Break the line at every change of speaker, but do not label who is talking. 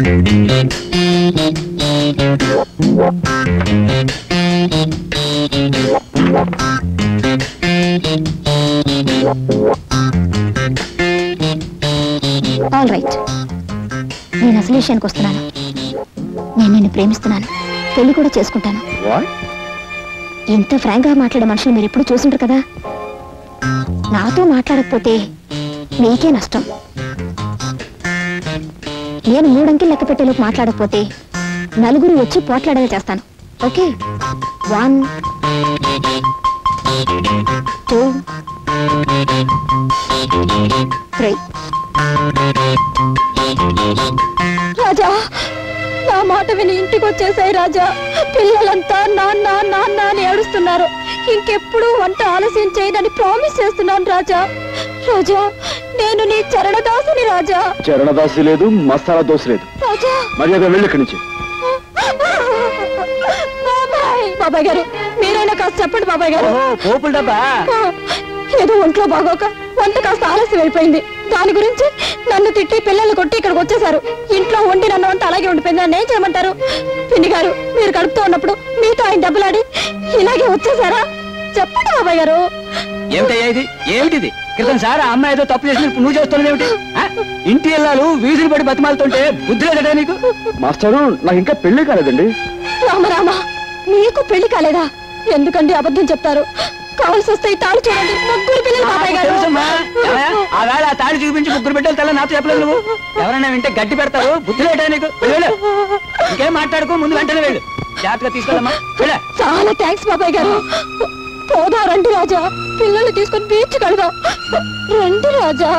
All right, నేను అసలు విషయానికి వస్తున్నాను. నేను నిన్ను ప్రేమిస్తున్నాను, పెళ్లి కూడా చేసుకుంటాను. ఇంత ఫ్రాంక్ గా మాట్లాడే మనుషులు మీరు ఎప్పుడు చూసుంటారు కదా. నాతో మాట్లాడకపోతే మీకే నష్టం. నేను 3 అంకెలు లెక్క పెట్టేలోపు మాట్లాడకపోతే నలుగురు వచ్చి పోట్లాడేలా చేస్తాను. ఓకే, 1 2 3. రాజా, నా మాట విని ఇంటికి వచ్చేసాయి రాజా. పిల్లలంతా నాన్న నాన్న అని ఏడుస్తున్నారు. ఇంకెప్పుడు వంట ఆలస్యం చేయనని ప్రామిస్ చేస్తున్నాను రాజా. రాజా, నేను నీ చరణదాసుని రాజా.
చరణదాసి లేదు, మసాలా దోశ లేదు.
రాజా,
మర్యాద వెళ్ళి ఇక్కడి నుంచి.
బాబాయ్ గారు, మీరైనా కాస్త చెప్పండి బాబాయ్ గారు.
పోపుల డబ్బా
ఏదో ఒంట్లో బాగోక వంట కాస్త ఆలస్యం అయిపోయింది. దాని గురించి నన్ను తిట్టి పిల్లలు కొట్టి ఇక్కడికి వచ్చేసారు. ఇంట్లో వండి నన్ను అంతా అలాగే ఉండిపోయింది. నన్ను ఏం చేయమంటారు? పిన్ని గారు, మీరు కడుపుతో ఉన్నప్పుడు మీతో ఆయన డబ్బులాడి ఇలాగే వచ్చేసారా? చెప్పండి బాబాయ్ గారు.
ఏమిటయ్యా ఇది? ఏమిటిది? క్రితం సార్ ఆ అమ్మాయి ఏదో తప్పు చేసి నువ్వు చేస్తున్నది ఏమిటి? ఇంటి ఇల్లాలు వీధులు పడి బతిమాలుతుంటే బుద్ధి లేదట నీకు?
మాస్టరు, నాకు ఇంకా పెళ్లి కాలేదండి.
రామరామ, నీకు పెళ్లి కాలేదా? ఎందుకండి అబద్ధం చెప్తారు? కావాల్సి వస్తే ఈ తాళి చూడండి, 3 పిల్లలు బాబాయ్ గారు.
ఆ వేళ ఆ తాళి చూపించి 3 బిడ్డలు తెల్ల నాతో చెప్పలేదు నువ్వు. ఎవరైనా వింటే గడ్డి పెడతారు. బుద్ధి లేటా నీకు? వెళ్ళు, ఇంకేం మాట్లాడుకో, ముందు వెంటనే వెళ్ళు. జాగ్రత్తగా తీసుకెళ్ళమ్మా.
చాలా థ్యాంక్స్ బాబాయ్ గారు. పోదా రండి రాజా, పిల్లల్ని తీసుకొని బీచ్ కడదాం. రండి రాజా.